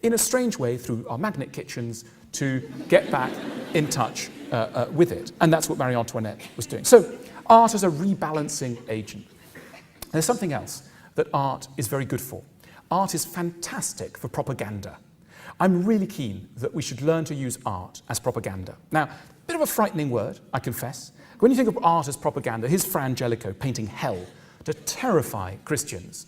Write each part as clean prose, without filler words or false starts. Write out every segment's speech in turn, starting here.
in a strange way through our magnet kitchens to get back in touch with it. And that's what Marie Antoinette was doing. So art as a rebalancing agent. There's something else that art is very good for. Art is fantastic for propaganda. I'm really keen that we should learn to use art as propaganda. Now, a bit of a frightening word, I confess. When you think of art as propaganda, here's Fra Angelico painting hell to terrify Christians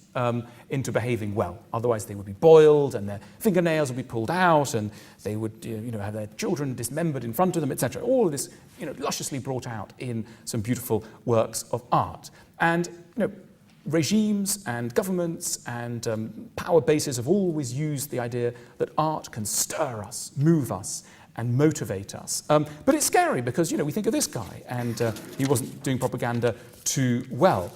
into behaving well. Otherwise they would be boiled and their fingernails would be pulled out and they would have their children dismembered in front of them, etc. All of this lusciously brought out in some beautiful works of art. And regimes and governments and power bases have always used the idea that art can stir us, move us, and motivate us. But it's scary because, we think of this guy and he wasn't doing propaganda too well.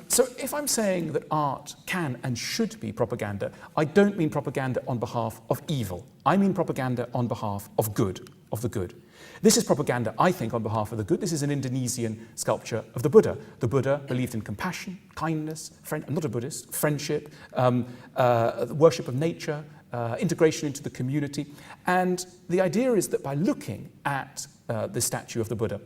So if I'm saying that art can and should be propaganda, I don't mean propaganda on behalf of evil. I mean propaganda on behalf of good, of the good. This is propaganda, I think, on behalf of the good. This is an Indonesian sculpture of the Buddha. The Buddha believed in compassion, kindness, I'm not a Buddhist, friendship, worship of nature, integration into the community. And the idea is that by looking at the statue of the Buddha,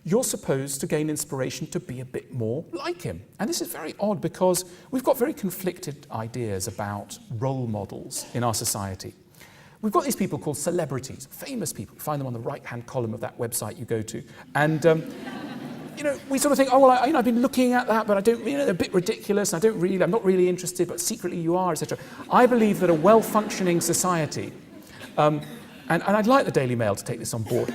you're supposed to gain inspiration to be a bit more like him. And this is very odd because we've got very conflicted ideas about role models in our society. We've got these people called celebrities, famous people. You find them on the right-hand column of that website you go to. And, we sort of think, oh, well, I've been looking at that, but I don't, they're a bit ridiculous. I'm not really interested, but secretly you are, etc. I believe that a well-functioning society, and I'd like the Daily Mail to take this on board,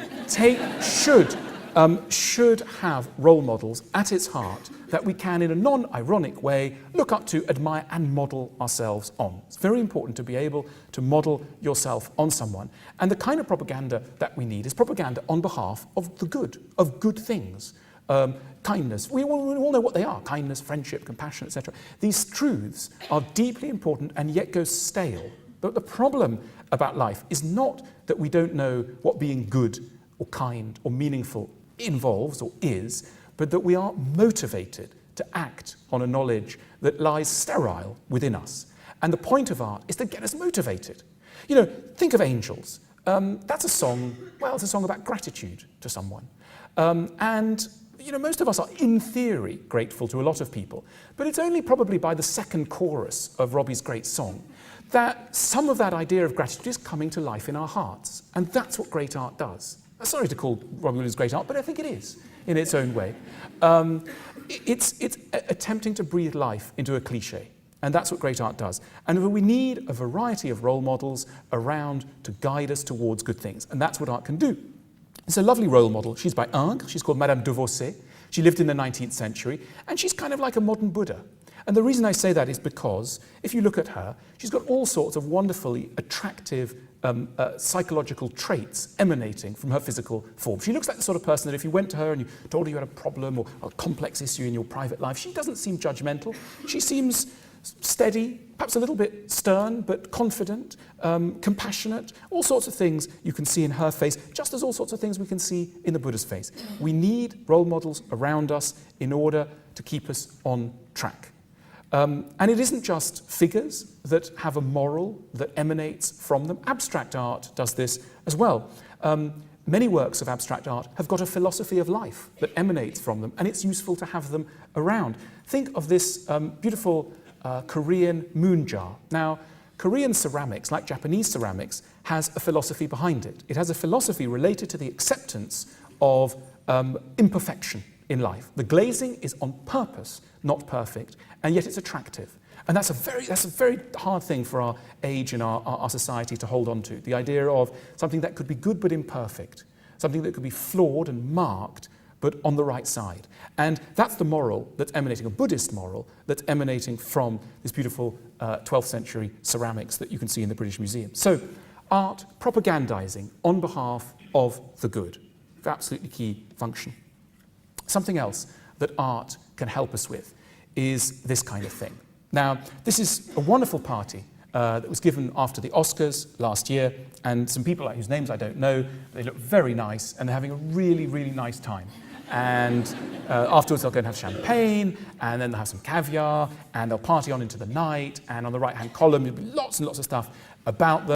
should have role models at its heart that we can, in a non-ironic way, look up to, admire, and model ourselves on. It's very important to be able to model yourself on someone. And the kind of propaganda that we need is propaganda on behalf of the good, of good things. Kindness, we all know what they are, kindness, friendship, compassion, etc. These truths are deeply important and yet go stale. But the problem about life is not that we don't know what being good or kind or meaningful involves or is, but that we are motivated to act on a knowledge that lies sterile within us. And the point of art is to get us motivated. Think of Angels. That's a song, well, it's a song about gratitude to someone. Most of us are, in theory, grateful to a lot of people, but it's only probably by the second chorus of Robbie's great song that some of that idea of gratitude is coming to life in our hearts. And that's what great art does. I'm sorry to call Robbie Williams great art, but I think it is, in its own way. It's attempting to breathe life into a cliche, and that's what great art does. And we need a variety of role models around to guide us towards good things, and that's what art can do. It's a lovely role model. She's by Ingres. She's called Madame de Vaussé. She lived in the 19th century, and she's kind of like a modern Buddha. And the reason I say that is because, if you look at her, she's got all sorts of wonderfully attractive psychological traits emanating from her physical form. She looks like the sort of person that if you went to her and you told her you had a problem or a complex issue in your private life, she doesn't seem judgmental. She seems steady, perhaps a little bit stern, but confident, compassionate, all sorts of things you can see in her face, just as all sorts of things we can see in the Buddha's face. We need role models around us in order to keep us on track. And it isn't just figures that have a moral that emanates from them. Abstract art does this as well. Many works of abstract art have got a philosophy of life that emanates from them, and it's useful to have them around. Think of this beautiful Korean moon jar. Now, Korean ceramics, like Japanese ceramics, has a philosophy behind it. It has a philosophy related to the acceptance of imperfection in life. The glazing is on purpose not perfect, and yet it's attractive. And that's a very hard thing for our age and our society to hold on to. The idea of something that could be good but imperfect, something that could be flawed and marked, but on the right side. And that's the moral that's emanating, a Buddhist moral, that's emanating from this beautiful 12th century ceramics that you can see in the British Museum. So, art propagandizing on behalf of the good. Absolutely key function. Something else that art can help us with is this kind of thing. Now, this is a wonderful party that was given after the Oscars last year, and some people whose names I don't know, they look very nice, and they're having a really, really nice time. And afterwards they'll go and have champagne, and then they'll have some caviar, and they'll party on into the night, and on the right-hand column there'll be lots and lots of stuff about them.